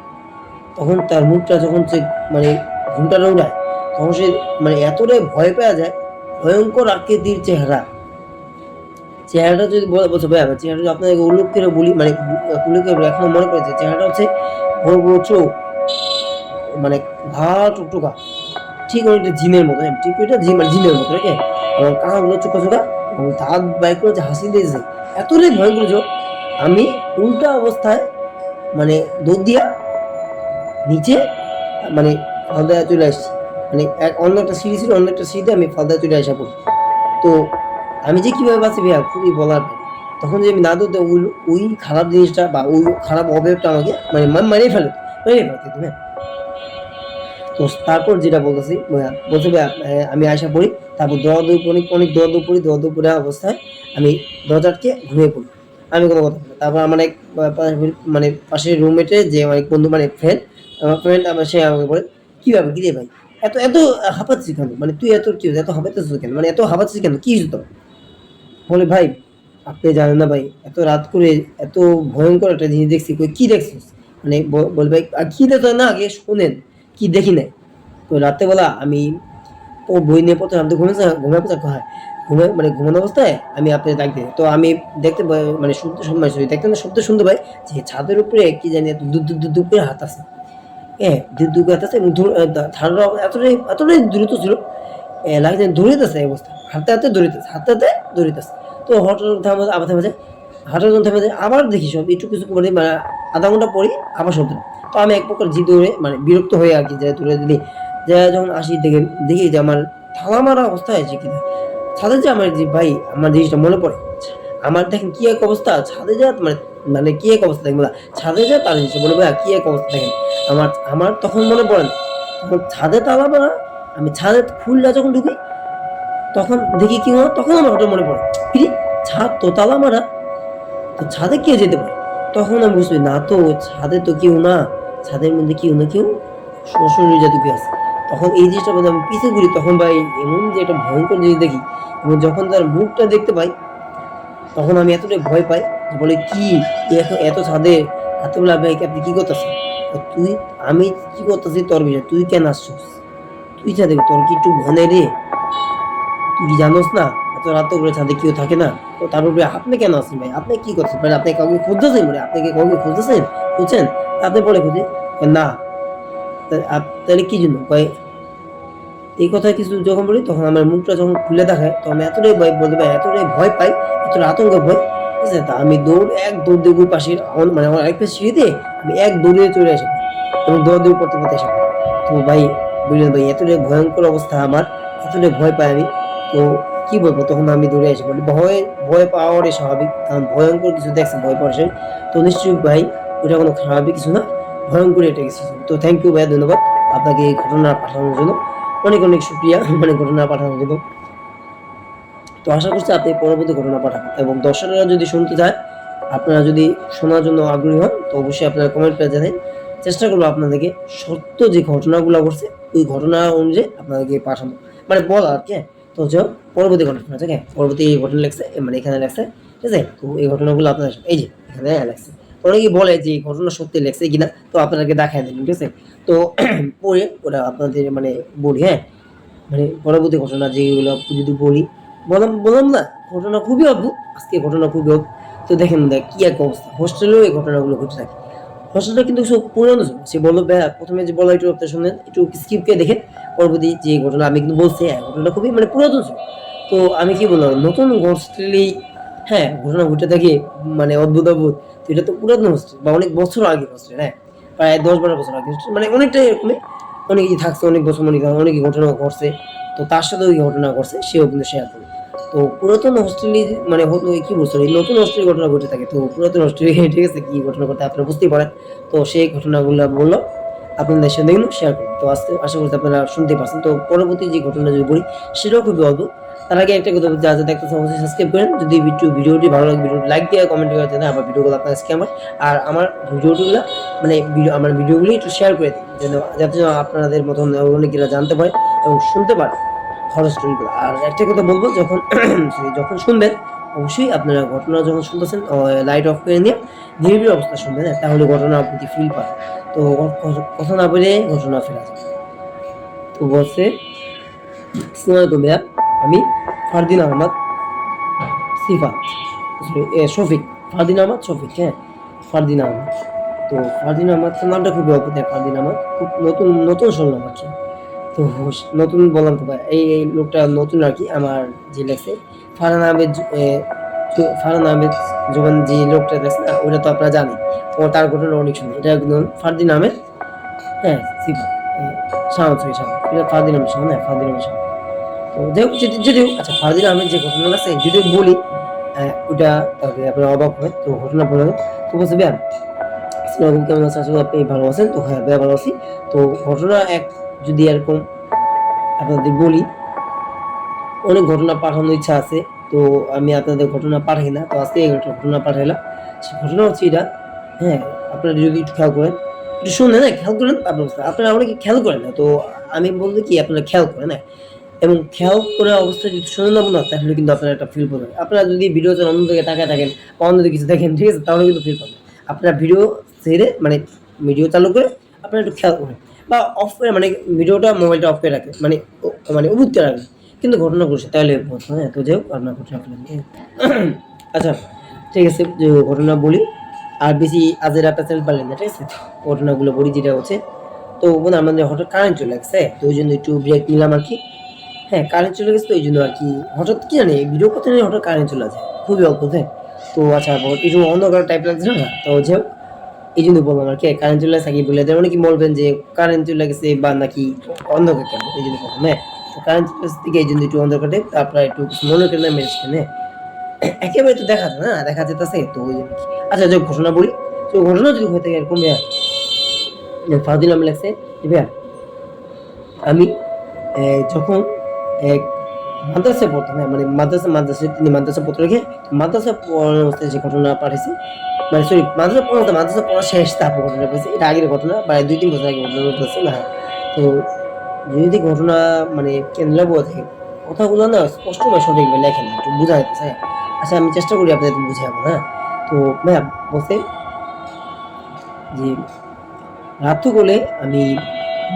তখন তার মুখটা যখন সে মানে ঘুমটা উড়ায়, তখন সে মানে এতটাই ভয় পাওয়া যায়, ভয়ঙ্কর আকৃতির চেহারাটা যদি বলছে ভাই চেহারাটা যদি আপনাকে উল্লেখ করে বলি, মানে উল্লেখ করে এখনো মনে পড়েছে, চেহারাটা হচ্ছে বড় বড় চোখ, মানে ঘা টুকটুকা, ঠিক অনেকটা জিমের মতো, ঠিক ওইটা জিমের মতো, ঠিক আছে। এবং কানাগুলো চোখা চোখা, এবং দাঁত বাইর করে যে হাসি দিয়েছে, এতটাই ভয়ঙ্কর যে আমি উল্টা অবস্থায় মানে দৌড় দিয়া নিচে মানে ফালদায় চলে আসছি, মানে অন্য একটা সিঁড়ি ছিল, অন্য একটা সিঁড়িতে আমি ফালদায় চলে আসা পড়ি। তো আমি যে কিভাবে বাঁচি ভাইয়া খুবই বলার ভাই। তখন যে আমি না দৌড়তে ওই খারাপ জিনিসটা বা ওই খারাপ অবয়বটা আমাকে মানে মেরে ফেলতে হ্যাঁ। তো তারপর যেটা বলতেছি বলছে ভাইয়া আমি আয়সা পড়ি, তারপর অনেক দৌড়াদৌড় পড়ে অবস্থায় আমি দরজা আটকে ঘুমিয়ে পড়ি। আমি কোনো কথা বলি না। তারপর আমার এক মানে পাশের রুমমেটে যে অনেক বন্ধু মানে ফ্রেন্ড আমার, সে আমাকে বলে কি ব্যাপার কি রে ভাই, এত হাঁপাচ্ছিস কেন, মানে তুই এত কি এত হাঁপাচ্ছিস কেন, মানে এত হাঁপাচ্ছিস কেন, কি হয়েছে তোর। বলে ভাই আপনি জানেন না ভাই, এত রাত করে এত ভয়ঙ্কর একটা জিনিস দেখছি। কই কি দেখছিস, মানে বল ভাই আর কি দেখো না, আগে শোনেন কি দেখি নাই। তো রাত্রেবেলা আমি ও বই নিয়ে পড়তে, আমি তো ঘুমিয়ে পড়তে হয়, ঘুমানো অবস্থায় আমি আপনাকে ডাক দিই। তো আমি দেখতে মানে শুনতে সময় দেখতে না শব্দ শুনতে পাই যে ছাদের উপরে কি জানি এত দূর করে হাত আছে, হ্যাঁ দূর করে হাত আছে, এবং ধারণা এতটাই দ্রুত ছিল, লাগছে দৌড়িতেছে এই অবস্থা, হাঁটতে দৌড়িতেছে। তো হঠাৎ আবার থেমে যায়, আবার দেখি সব একটু কিছু করে মানে আধা ঘন্টা পরই আবার শব্দ। তো আমি এক প্রকার জি দৌড়ে মানে বিরক্ত হয়ে আর কি, যে দৌড়ে দিলি যে যখন আসি দেখি যে আমার থালা মারা অবস্থা হয়েছে কি ছাদে, যে আমার যে ভাই আমার জিনিসটা মনে পড়ে, আমার দেখেন কি এক অবস্থা ছাদে যা, মানে মানে কি এক অবস্থা দেখবো না, ছাদে যা তার জিনিসটা মনে পড়ে কি এক অবস্থা দেখেন। আমার তখন মনে পড়ে না, তখন ছাদে তালা মারা, আমি ছাদে ফুলটা যখন ঢুকি তখন দেখি কি হয়, তখন আমার হঠাৎ মনে পড়ে ফিরি ছাদ তো তালা মারা, তো ছাদে কে যেতে পারে। তখন আমি বুঝতে না তো ছাদে তো কেউ না, ছাদের মধ্যে কেউ না কেউ শ্বশুর জাতি আছে। তখন এই জিনিসটা বলতে আমি পিছিয়ে ঘুরি, তখন ভাই এমন যে একটা ভয়ঙ্কর জিনিস দেখি, এবং যখন তার মুখটা দেখতে পাই তখন আমি এতটাই ভয় পাই যে বলে কি এত ছাদে হাতে বলে আপনি কি করতেছেন। তুই আমি কি করতেছি তোর বিষয়, তুই কেন আসছিস, তুই ছাদে তোর কি একটু মনে রে, তুই কি জানোস না এত রাত করে ছাদে কেউ থাকে না। তো তারপর আপনি কেন আসেন ভাই, আপনি কি করছেন ভাই, আপনি কাউকে খুঁজতেছেন, মানে আপনি কি কাউকে খুঁজছেন, আপনি বলে খুঁজে না, তাহলে কি জন্য ভাই। এই কথা কিছু যখন বলি তখন আমার মুখটা যখন খুলে দেখায়, তো আমি এতটাই ভয় বলতে পারি, এতটাই ভয় পাই, এতটা আতঙ্ক ভয়, ঠিক আছে। তা আমি দৌড় দিয়ে পাশের মানে আমার আরেকটা সিঁড়িতে আমি দৌড়ে চলে আসি, এবং দৌড় পড়তে আসি। তো ভাই বুঝলেন ভাই এতটাই ভয়ঙ্কর অবস্থা আমার, এতটাই ভয় পাই আমি। তো কি বলবো, তখন আমি দৌড়ে আসি, বলি ভয় পাওয়ারই স্বাভাবিক, কারণ ভয়ঙ্কর কিছু দেখছে ভয় পাওয়ার সেই। তো নিশ্চয়ই ভাই ওটা কোনো স্বাভাবিক কিছু না, ভয়ঙ্কর এটা কিছু। তো থ্যাংক ইউ ভাই, ধন্যবাদ আপনাকে এই ঘটনা পাঠানোর জন্য, অনেক শুক্রিয়া মানে ঘটনা পাঠানোর জন্য। তো আশা করছি আপনি পরবর্তী ঘটনা পাঠাবেন, এবং দর্শকরা যদি শুনতে চায় আপনারা যদি শোনার জন্য আগ্রহী হন তো অবশ্যই আপনারা কমেন্ট করে জানেন, চেষ্টা করবো আপনাদেরকে সত্য যে ঘটনাগুলো ঘটছে ওই ঘটনা অনুযায়ী আপনাদেরকে পাঠানো, মানে বলা আর কি। তো হচ্ছে পরবর্তী ঘটনা, ঠিক আছে, পরবর্তী এই ঘটনা লেখছে, মানে এখানে লেখছে, ঠিক আছে। তো এই ঘটনাগুলো আপনাদের এই যে এখানে লেখছে, অনেকেই বলে যে এই ঘটনা সত্যি লেখছে কিনা, তো আপনাদেরকে দেখায় দেন, ঠিক আছে। তো পরে ওটা আপনাদের মানে বলি, হ্যাঁ, মানে পরবর্তী ঘটনা যেগুলো যদি বলি, বললাম না ঘটনা খুবই অদ্ভুত, আজকে ঘটনা খুবই অদ্ভুত। তো দেখেন কি এক অবস্থা, হোস্টেলেও এই ঘটনাগুলো ঘটে থাকে। হোস্টেলটা কিন্তু সব পুরানো ছিল, সে বললো প্রথমে যে বলা একটু আপনার শুনলেন, একটু স্কিপ করে দেখেন পরবর্তী যে ঘটনা আমি কিন্তু বলছি, হ্যাঁ ঘটনাটা খুবই মানে পুরাতন ছিল। তো আমি কি বললাম নতুন হোস্টেলেই হ্যাঁ ঘটনা ঘটে থাকে, মানে অদ্ভুত অদ্ভুত। তো এটা তো পুরাতন হোস্টেল বা অনেক বছর আগে হোস্টেল, হ্যাঁ প্রায় 10-12 বছর আগে hostel, মানে অনেকটাই এরকমই, অনেকেই থাকছে অনেক বছর, অনেক ঘটনা ঘটছে। তো তার সাথে ওই ঘটনা ঘটছে, সেও কিন্তু শেয়ার করে। তো পুরাতন হোস্টেলে মানে কি বলছো এই নতুন হোস্টেলের ঘটনা ঘটে থাকে, তো পুরাতন হোস্টেলে ঠিক আছে কি ঘটনা ঘটে আপনারা বুঝতেই পারেন। তো সেই ঘটনাগুলো বললো আপনাদের সাথে এগুলো শেয়ার করুন। তো আজকে আশা করছি আপনারা শুনতে পারছেন। তো পরবর্তী যে ঘটনা যদি বলি সেটাও খুবই অদ্ভুত। তার আগে একটা কথা যা যা দেখতেছেন অবশ্যই সাবস্ক্রাইব করেন, যদি ভিডিওটি ভালো লাগে ভিডিওটি লাইক দিয়ে কমেন্ট করে দেন, আবার ভিডিওগুলো আপনার স্ক্যামার আর আমার ভিডিওগুলো মানে আমার ভিডিওগুলি একটু শেয়ার করে দিন, যেন যাতে আপনাদের মতন অনেকেরা জানতে পারে এবং শুনতে পারে হরর স্টোরিগুলো। আর একটা কথা বলবো, যখন যখন শুনবেন অবশ্যই আপনারা ঘটনা যখন শুনতেছেন লাইট অফ করে নিয়ে নিরিবিলি অবস্থা শুনবেন, হ্যাঁ, তাহলে ঘটনার প্রতি ফিল পাবেন। তো কথা না বলে ঘটনা ফেরা যায়। তো বলছে, আসসালামু আলাইকুম ভাইয়া, আমি ফারদিন আহমদ সিফাত, শফিক, ফারদিন আহমদ শফিক, হ্যাঁ ফারদিন আহমদ। তো ফারদিন আহমদ নামটা খুবই অদ্ভুত, ফারদিন আহমদ খুব নতুন নতুন শুনলাম আর কি। তো নতুন বললাম তো ভাই, এই লোকটা নতুন আর কি। আমার যে লেখছে ফারহান আহমেদ, ফারহান আহমেদ জোবান যে লোকটা লেখছে না, ওটা তো আপনারা জানেন। তো তার ঘটনা অনেক শুনে, এটা একদম ফারদিন আহমেদ, হ্যাঁ সিফা, শাহাদ শাহাদ, এটা ফারদিন আহমেদ শাহাদ, হ্যাঁ ফারদিন আহমেদ শাহাদ। তো যাই হোক, যদিও আচ্ছা ফারদিন আহমেদ যে ঘটনা আছে যদিও বলি, ওটা তাহলে আপনারা অবাক হয়। তো ঘটনা বলে তো বলছে ব্যায়াম, আসসালামু কেমন আছেন, আসলে আপনি ভালো আছেন? তো হ্যাঁ ভাইয়া ভালো আছি। তো ঘটনা এক যদি এরকম আপনাদের বলি, অনেক ঘটনা পাঠানোর ইচ্ছা আছে, তো আমি আপনাদের ঘটনা পাঠাই না, তো আজকে একটা ঘটনা পাঠাইলাম। সে ঘটনা হচ্ছে এটা, হ্যাঁ আপনারা যদি একটু খেয়াল করেন, একটু শুনে না খেয়াল করেন, আপনারা অনেকে খেয়াল করেন না। তো আমি বলবো কি আপনারা খেয়াল করেন, হ্যাঁ, এবং খেয়াল করে অবস্থায় যদি শুনে নেবো না, তাহলে কিন্তু আপনারা একটা ফিল পাবেন। আপনারা যদি ভিডিওতে অন্যদিকে তাকায় থাকেন বা অন্যদিকে কিছু দেখেন, ঠিক আছে, তাহলে কিন্তু ফিল পাবেন। আপনারা ভিডিও ছেড়ে মানে ভিডিও চালু করে আপনারা একটু খেয়াল করেন বা অফ করে, মানে ভিডিওটা মোবাইলটা অফ করে রাখেন, মানে মানে উবুত করে রাখেন, কিন্তু ঘটনা ঘটছে তাহলে বলতো, হ্যাঁ। তো যাই হোক ঘটনা ঘটনা ফেলেন, আচ্ছা ঠিক আছে, যে ঘটনা বলি আর বেশি আজের পেঁচাল পারলেন না, ঠিক আছে। ঘটনাগুলো বলি যেটা হচ্ছে, তো মানে আমাদের হঠাৎ কারেন্ট চলে গেছে, তো ওই জন্য একটু ব্রেক নিলাম আর কি। হ্যাঁ কারেন্ট চলে গেছে, তো এই জন্য আর কি হঠাৎ কি জানি ভিডিও করতে নেই হঠাৎ কারেন্ট চলে যায়, খুবই অল্প, হ্যাঁ। তো আচ্ছা একটু অন্ধকার টাইপ লাগছে না, তো যে এই জন্য বললাম আর কি কারেন্ট চলে গেছে, বলে দেয় অনেকে বলবেন যে কারেন্ট চলে গেছে বা নাকি অন্ধকার কেন, এই জন্য বললাম, হ্যাঁ। তো কারেন্ট চলে গেছে থেকে এই জন্য একটু অন্ধকার টাইপ, তারপরে একটু মনে করেন মেরেজ কেন, একেবারে তো দেখা যায় না, দেখা যেতেছে, তো ওই জন্য কি। আচ্ছা যে ঘটনা বলি, তো ঘটনা যদি হয়ে থাকে এরকম ফারদিন আমি লাগছে ভাইয়া, আমি যখন এক মাদ্রাসায় পড়তাম, হ্যাঁ মানে মাদ্রাসায় তিনি মাদ্রাসা পড়তে রেখে মাদ্রাসা পড়ার অবস্থায় যে ঘটনা পাঠিয়েছে, মানে সরি মাদ্রাসা পড়া শেষ তারপর ঘটনা পেয়েছে, এটা আগের ঘটনা প্রায় 2-3 বছর আগে ঘটনা ঘটেছে না। তো যদি ঘটনা মানে কেন্দ্র থাকে কথাগুলো না স্পষ্ট বা সঠিকভাবে লেখে না, একটু বোঝা যাচ্ছে, হ্যাঁ। আচ্ছা আমি চেষ্টা করি আপনাদের বুঝাবো, হ্যাঁ। তো ভাইয়া বলতে যে রাত্রিবেলায় আমি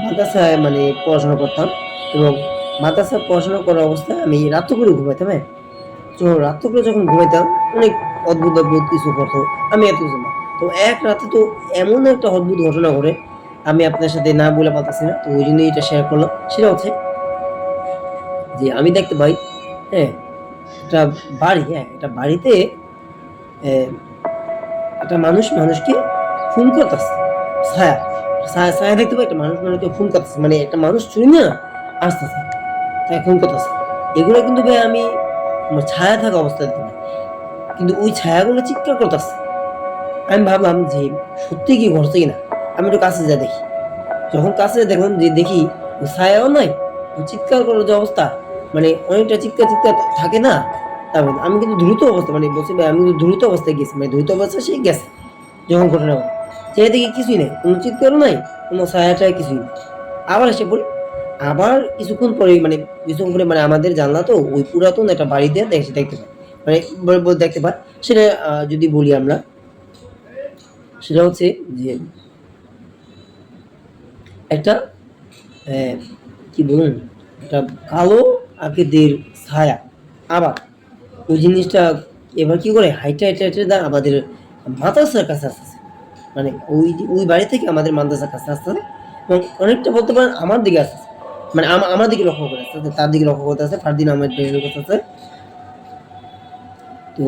মাদ্রাসায় মানে পড়াশোনা করতাম, এবং মাদ্রাসায় পড়াশোনা করার অবস্থায় আমি রাত্রে করে ঘুমাইতাম, হ্যাঁ। তো রাত্রে করে যখন ঘুমাইতাম অনেক অদ্ভুত অদ্ভুত কিছু ঘটতো, আমি এত কিছু না। তো এক রাতে তো এমন একটা অদ্ভুত ঘটনা ঘটে, আমি আপনার সাথে না বলে পারতেছি না, তো ওই জন্যই এটা শেয়ার করলাম। সেটা হচ্ছে যে আমি দেখতে পাই, হ্যাঁ একটা বাড়ি, হ্যাঁ একটা বাড়িতে আহ, একটা মানুষ মানুষকে খুন করতেছে, ছায়া ছায়া ছায়া দেখতে পাই, একটা মানুষ মানুষকে খুন করতেছে, মানে একটা মানুষ চুরি না আসতেছে, তাই খুন করতেছে। এগুলো কিন্তু ভাই আমি ছায়া থাকা অবস্থায় দেখি না, কিন্তু ওই ছায়াগুলো চিৎকার করতেছে। আমি ভাবলাম যে সত্যি কি ঘটছে কিনা, আমি একটু কাছে যা দেখি। যখন কাছে দেখলাম যে দেখি ওই ছায়াও নাই, ওই চিৎকার করার যে অবস্থা, মানে অনেকটা চিৎকার চিৎকার থাকে না, তারপর আমি কিন্তু দ্রুত অবস্থা মানে বলছি ভাই আমি কিন্তু দ্রুত অবস্থায় গেছি, মানে দ্রুত অবস্থায় সে গেছে যখন ঘটনা ঘটে। সে দেখি কিছুই নেই, কোনো চিৎকারও নাই, কোনো ছায়া কিছুই নেই। আবার এসে পড়ি, আবার কিছুক্ষণ পরে মানে কিছুক্ষণ পরে মানে আমাদের জানলা তো ওই পুরাতন একটা বাড়িতে দেখতে পাই, মানে দেখতে পাই। সেটা যদি বলি আমরা, সেটা হচ্ছে যে একটা কি বলুন, একটা কালো আকৃতির ছায়া। আবার ওই জিনিসটা এবার কি করে হাইটে হাইটে হাইটে আমাদের মাদ্রাসার কাছে আসতেছে, মানে ওই বাড়ি থেকে আমাদের মাদ্রাসার কাছে আসতেছে, এবং অনেকটা বলতে পারেন আমার দিকে আসতেছে, মানে আমার দিকে লক্ষ্য করে আসতেছে, তার দিকে লক্ষ্য করতে আসছে, ফারদিন আমার দিকে করতেছে। তো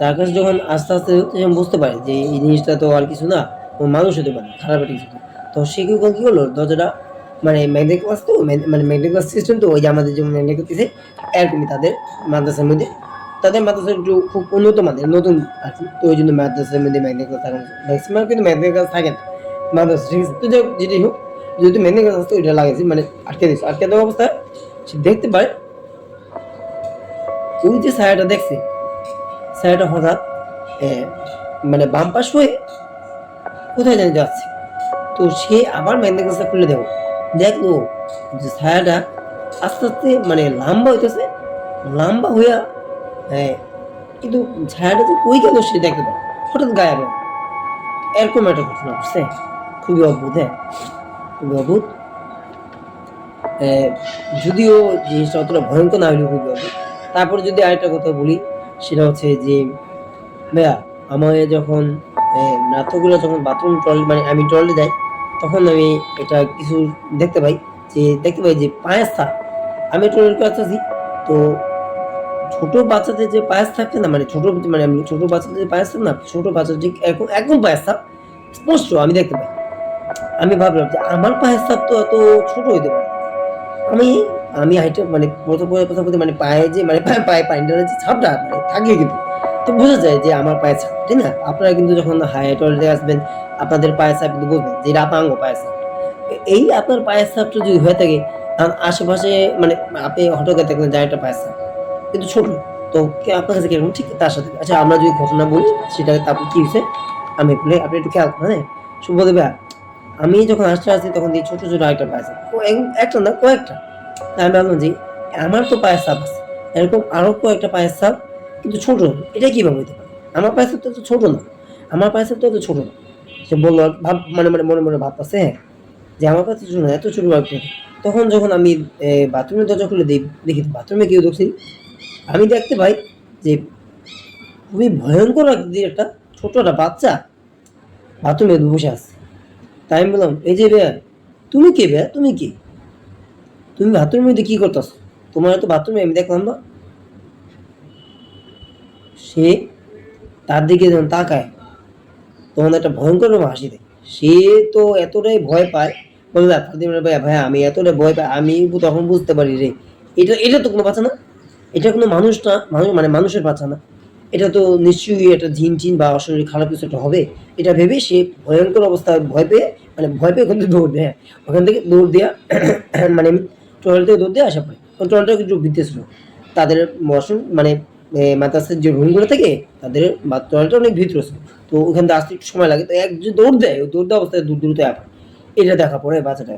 তার কাছে যখন আস্তে আস্তে যখন বুঝতে পারে যে এই জিনিসটা তো আর কিছু না, ও মানুষ হতে পারে, খারাপ একটা কিছু না। তো সে কি হলো, দরজাটা মানে ম্যাগনেটিক ক্লাস তো মানে ম্যাগনেটিক ক্লাস সিস্টেম তো, ওই যে আমাদের যেমন ম্যাগনেটিক করতেছে এরকমই তাদের মাদ্রাসার মধ্যে, তাদের মাদ্রাসা একটু খুব উন্নত মানের নতুন আর কি, তো ওই জন্য মাদ্রাসার মধ্যে ম্যাগনেটিক ক্লাস থাকে, ম্যাক্সিমাম কিন্তু ম্যাগনেটিক ক্লাস থাকে না মাদ্রাসা, ঠিক আছে। তো যেটাই হোক, যেহেতু ম্যাগনেটিক ক্লাস তো ওইটা লাগাইছি, মানে আটকে দিচ্ছে, আটকে দেওয়া অবস্থায় সে দেখতে পায় ওই যে ছায়াটা দেখছে, ছায়াটা হঠাৎ মানে বাম পাশ হয়ে কোথায় জানি যাচ্ছে। তো সে আবার ম্যাগনেটিক গ্লাসটা খুলে দেখলো যে ছায়াটা আস্তে আস্তে মানে লম্বা হইতেছে, লম্বা হইয়া কিন্তু ছায়াটা যে কই গেল সে দেখতে পায়, হঠাৎ গায়েব হয়। এরকম একটা ঘটনা ঘটছে, খুবই অদ্ভুত। খুবই অদ্ভুত। যদিও জিনিসটা অতটা ভয়ঙ্কর না হলেও খুবই অদ্ভুত। তারপরে যদি আরেকটা কথা বলি, সেটা হচ্ছে যে ভাইয়া আমার যখন রাত্রগুলো যখন বাথরুম টয়লেট মানে আমি টয়লেটে যাই, তখন আমি এটা কিছু দেখতে পাই, যে পায়েস ছাপ। আমি টয়লেট করতেছি, তো ছোট বাচ্চাদের যে পায়েস থাকে না, মানে ছোট বাচ্চাদের যে পায়েস থাকে না, ছোট বাচ্চাদের ঠিক একদম পায়েস ছাপ স্পষ্ট আমি দেখতে পাই। আমি ভাবলাম যে আমার পায়ের ছাপ তো এত ছোট হইতে পারে। আমি আমি হাইটে মানে কথা বলতে মানে পায়ে যে মানে পায়ে পাইন্টারের যে ছাপটা মানে থাকে কিন্তু, তো বোঝা যায় যে আমার পায়ের ছাপ, ঠিক না? আপনারা কিন্তু যখন হাই টয়লেটে আসবেন, আপনাদের পায়ের ছাপ কিন্তু বুঝবেন যে এটা আপাঙ্গ পায়ের ছাপ। এই আপনার পায়ের ছাপটা যদি হয়ে থাকে, কারণ আশেপাশে মানে আপনি হঠাৎ দেখলেন যে একটা পায়ের ছাপ কিন্তু ছোট, তো আপনার কাছে কিরকম, ঠিক তার সাথে। আচ্ছা আমরা যদি ঘটনা বলি সেটা, তারপর কি হয়েছে আমি বলে আপনি একটু খেয়াল করেন, হ্যাঁ? শুভদেব ভাইয়া, আমি যখন আসছি তখন দেখি ছোট ছোট আরেকটা পায়েস, একটা না কয়েকটা। আমি ভাবলাম যে আমার তো পায়ের ছাপ আছে, এরকম আরো কয়েকটা পায়ের ছাপ কিন্তু ছোট, এটা কিভাবে হইতে পারে? আমার পায়ের ছাপ তো এত ছোট না, আমার পায়ের ছাপ তো এত ছোট না। সে বললো, ভাব মানে মানে মনে মনে ভাবতেছে, হ্যাঁ, যে আমার পায়ে ছোট না, এত ছোট লাগবে। তখন যখন আমি বাথরুমের দরজা খুলে দেখি বাথরুমে কেউ ঢুকছি, আমি দেখতে পাই যে খুবই ভয়ঙ্কর একটা ছোট একটা বাচ্চা বাথরুমে বসে আছে। তাই আমি বললাম, এই যে ভাইয়া, তুমি কে ভাইয়া, তুমি কে, তুমি বাথরুমের মধ্যে কি করতেছ? তোমার তো বাথরুমে আমি দেখলাম না। সে তার দিকে যখন তাকায়, তখন একটা ভয়ঙ্কর হাসি দেয়। সে তো এতটাই ভয় পায়, বলে না ভাইয়া ভাইয়া আমি এতটাই ভয় পাই, আমি তখন বুঝতে পারি রে, এটা এটা তো কোনো বাচ্চা না, এটা কোনো মানুষ না, মানুষ মানে মানুষের বাচ্চা না, এটা তো নিশ্চয়ই একটা জিন টিন বা অশরীর খারাপ কিছু একটা হবে। এটা ভেবে সে ভয়ঙ্কর অবস্থায় ভয় পেয়ে মানে ভয় পেয়ে ওখান থেকে দৌড় দেয়, হ্যাঁ, ওখান থেকে দৌড় দেওয়া মানে টয়লেট থেকে দৌড় দিয়ে আসা পড়ে, টয়লেটটা একটু ভিতরে ছিল, তাদের ওয়াশরুম মানে মাদ্রাসার যে রুমগুলো থেকে তাদের টয়লেটটা অনেক ভিতরে ছিল, তো ওখান থেকে আসতে একটু সময় লাগে, তো এক যে দৌড় দেয়, ওই দৌড় দেওয়া অবস্থায় দ্রুত এটা দেখা পড়ে বাচ্চাটা।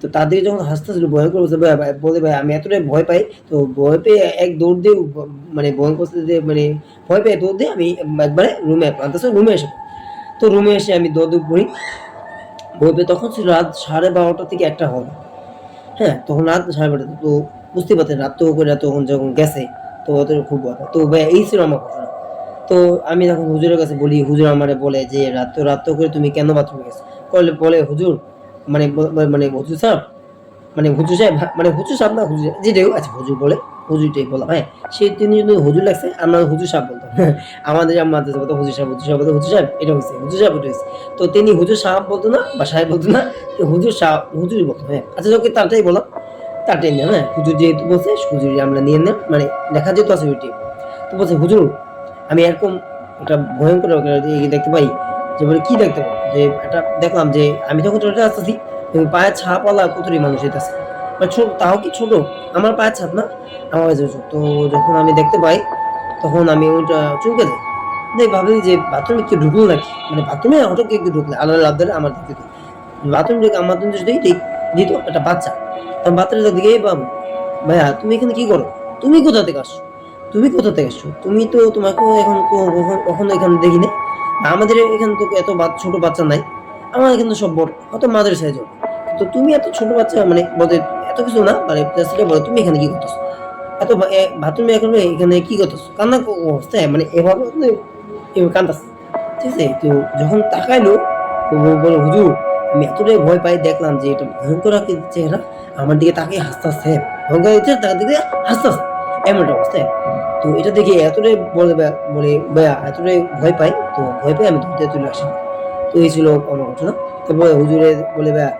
তো তাদের যখন হাসতেছিল ভয়ঙ্কর অবস্থা, বলে ভাই আমি এতটাই ভয় পাই, তো ভয় পেয়ে এক দৌড় দিয়ে মানে ভয়ঙ্কর মানে ভয় পেয়ে দৌড় দিয়ে আমি একবারে রুমে এসে, তো রুমে এসে আমি দৌড় পড়ি, ভয় পেয়ে তখন ছিল রাত 12:30 থেকে 1টা হবে, হ্যাঁ, তখন রাত 12:30, তো বুঝতে পারতেন রাত তো করে তখন যখন গেছে, তো ওদের খুব ভয়। তো ভাই এই ছিল আমার ঘটনা। তো আমি তখন হুজুরের কাছে বলি, হুজুর আমারে বলে যে রাত করে তুমি কেন বাথরুমে গেছো? বলে হুজুর মানে মানে হুজুর সাহেব, মানে হুজুর সাহেব, মানে হুজুর সাহেব না হুজুর যেটাই হোক, আচ্ছা হুজুর বলে, হুজুরটাই বললাম, হ্যাঁ। সে তিনি যদি হুজুর লাগছে, আমরা হুজুর সাহেব বলতাম আমাদের আমাদের কথা হুজুর সাহেব এটা হয়েছে, হুজুর সাহেব এটা হয়েছে। তো তিনি হুজুর সাহেব বলতো না বা সাহেব বলতো না, হুজুর সাহেব হুজুরই বলতো, হ্যাঁ। আচ্ছা ওকে তারটাই বললাম, তারটাই নেন, হ্যাঁ, হুজুর যেহেতু বলছে হুজুর আমরা নিয়ে নেন, মানে লেখা যেহেতু আছে ওইটাই। তো বলছে হুজুর আমি এরকম একটা ভয়ঙ্কর দেখতে পাই, যে বলে কি দেখতে পাবো, যে একটা দেখলাম যে আমি যখন টয়লেটে আসতেছি পায়ের ছাপওয়ালা কতটি মানুষ যেতেছে, ছোট, তাও কি ছোট, আমার পায়ের ছাদ না, আমার কাছে ছোট। তো যখন আমি দেখতে পাই তখন আমি ওইটা চমকে যাই। ভাবি যে বাথরুমে কি ঢুকলো নাকি, মানে বাথরুমে হঠাৎ কি ঢুকলো, আল্লাহ আব্দারে আমার দেখতে দিই বাথরুম ঢুকে আমার জন্য যদি দিত একটা বাচ্চা, তখন বাচ্চাটা দিকে বাবু ভাইয়া তুমি এখানে কি করো, তুমি কোথা থেকে আসছো, তুমি কোথা থেকে আসছো, তুমি তো তোমাকে এখন কখনো এখানে দেখিনি, আমাদের এখানে তো এত ছোট বাচ্চা নাই, আমার এখানে সব বড়, অত মাদের সাইজ, তো তুমি এত ছোট বাচ্চা মানে বলতে এত কিছু না, মানে সেটা বলো তুমি এখানে কি করতেছো, এত বাথরুমে এখন এখানে কি করতেছো, কান্না করছে মানে এভাবে এভাবে কান্দাছে, ঠিক আছে। তো যখন তাকাইলো তো বলে হুজুর আমি এতটাই ভয় পাই, দেখলাম যে এটা ভয়ঙ্কর আকৃতির চেহারা, আমার দিকে তাকিয়ে হাসতেছে, ভয়ঙ্কর তার দিকে হাসতেছে, এমন একটা অবস্থায়। তো এটা দেখে এতটাই বলে ভাইয়া এতটাই ভয় পাই, তো ভয় পেয়ে আমি ধরতে চলে আসি। তো এই ছিল আমার ঘটনা। তারপরে হুজুরে বলে ভাইয়া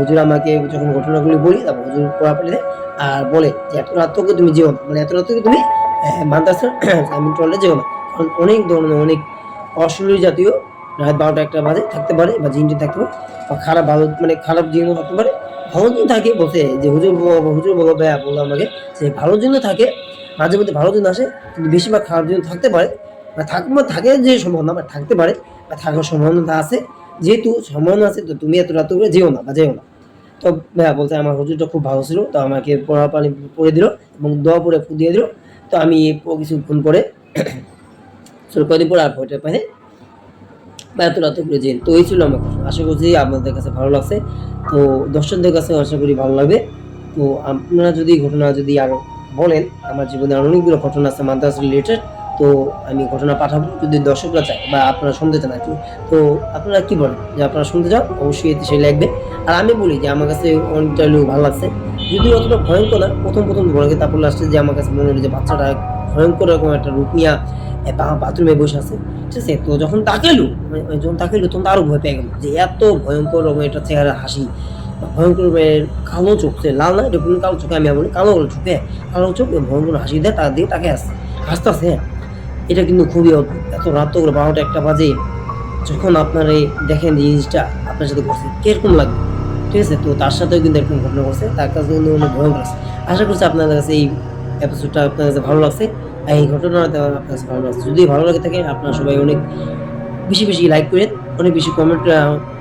হুজুর আমাকে যখন ঘটনাগুলি বলি, তারপর হুজুর পড়া পেলে আর বলে যে এত রাত থেকে তুমি যেও না, মানে এত রাত থেকে তুমি মাদ্রাসার আমি ট্রলে যেও না, কারণ অনেক ধরনের অনেক অশ্লীল জাতীয় রাত 12টা 1টা বাজে থাকতে পারে, বা জিনটি থাকতে পারে, বা খারাপ ভালো মানে খারাপ জিনও থাকতে পারে, ভালো জিন থাকে বলছে যে হুজুর বলো ভাইয়া বললো আমাকে যে ভালো জিনও থাকে, মাঝে মধ্যে ভালো জিন আসে, কিন্তু বেশিরভাগ খারাপ জিন থাকতে পারে, বা থাকে যে সম্ভাবনা বা থাকতে পারে, বা থাকার সম্ভাবনা আছে, যেহেতু সম্ভাবনা আছে তো তুমি এত রাত করে যেও না বা যেও না। তো ভাইয়া বলতে আমার হুজুরটা খুব ভালো ছিল, তো আমাকে পড়া পানি পড়ে দিল এবং দোয়া পড়ে ফু দিয়ে দিল। তো আমি কিছুক্ষণ পরে কদিন পরে আর ভয়টা পাই বা এত রাত করে যে, তো এই ছিল আমার ঘটনা। আশা করছি আপনাদের কাছে ভালো লাগছে, তো দর্শকদের কাছে আশা করি ভালো লাগবে। তো আপনারা যদি ঘটনা যদি আরো বলেন, আমার জীবনে আরো অনেকগুলো ঘটনা আছে মাদ্রাসা রিলেটেড, তো আমি ঘটনা পাঠাবো যদি দর্শকরা চায় বা আপনারা শুনতে চান আর কি। তো আপনারা কি বলেন যে আপনারা শুনতে চান, অবশ্যই এতে সে লাগবে। আর আমি বলি যে আমার কাছে অনেকটা ভালো লাগছে, যদিও অতটা ভয়ঙ্কর না, প্রথম ভয় লাগে, তারপর লাস্টে যে আমার কাছে মনে হলো যে বাচ্চাটা ভয়ঙ্কর রকম একটা রূপ নিয়ে বাথরুমে বসে আছে, ঠিক আছে। তো যখন তাকাইলো তখন তো আরো ভয় পেয়ে গেল যে এত ভয়ঙ্কর রকমের একটা চেহারা, হাসি ভয়ঙ্কর কালো চোখ, লাল না এটা কোনো কালো চোখে, আমি বলি কালো চোখে, কালো চোখ ভয়ঙ্কর হাসি দেয়, তার দিকে তাকে হাসতেছে। এটা কিন্তু খুবই অদ্ভুত, এত রাত তো 12টা 1টা বাজে, যখন আপনারা দেখেন যে জিনিসটা আপনার সাথে করছে কিরকম লাগবে, ঠিক আছে। তো তার সাথেও কিন্তু এরকম ঘটনা করছে, তার কাছে কিন্তু অনেক ভয়ঙ্কর আছে। আশা করছি আপনাদের কাছে এই এপিসোডটা আপনার কাছে ভালো লাগছে, আর এই ঘটনাটা আপনার কাছে ভালো লাগছে। যদি ভালো লাগে থাকে আপনারা সবাই অনেক বেশি বেশি লাইক করেন, অনেক বেশি কমেন্ট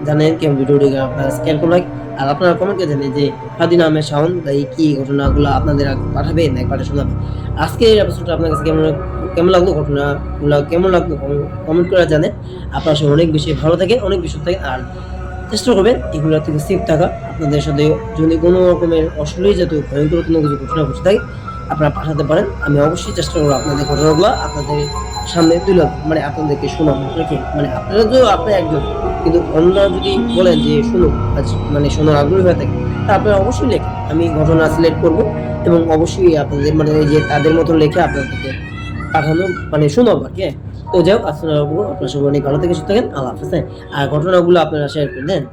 জানেন কেমন ভিডিওটি আপনারা কেমন লাগে, আর আপনারা কমেন্ট করে জানেন যে ফাদিন আহমেদ শাওন এই কি ঘটনাগুলো আপনাদের পাঠাবেন না পাঠা শোনাবেন। আজকে এই এপিসোডটা আপনার কাছে কেমন কেমন লাগলো, ঘটনাগুলো কেমন লাগলো কমেন্ট করে জানেন। আপনারা সবাই অনেক বেশি ভালো থাকেন, অনেক বেশি থাকেন, আর চেষ্টা করবেন এগুলো থেকে সেফ থাকা। আপনাদের সাথে যদি কোনো রকমের অশ্লীল জাতীয় ভয়ঙ্কর কোনো কিছু ঘটনা ঘটে থাকে আপনারা পাঠাতে পারেন, আমি অবশ্যই চেষ্টা করবো আপনাদের ঘটনাগুলো আপনাদের সামনে তুলে, মানে আপনাদেরকে শোনাবো নাকি, মানে আপনারা তো আপনি একজন, কিন্তু অন্যরা যদি বলেন যে শুনুন মানে শোনার আগ্রহী হয়ে থাকে, তা আপনারা অবশ্যই লেখেন, আমি ঘটনা সিলেক্ট করব এবং অবশ্যই আপনাদের মানে যে তাদের মতন লেখে আপনাদেরকে পাঠানো মানে শোনাবো আর কি। তো যাই হোক আপনারা সবাই অনেক ভালো থেকে সুস্থ থাকেন, আল্লাহ হাফেজ। আর ঘটনাগুলো আপনারা শেয়ার করে দেন।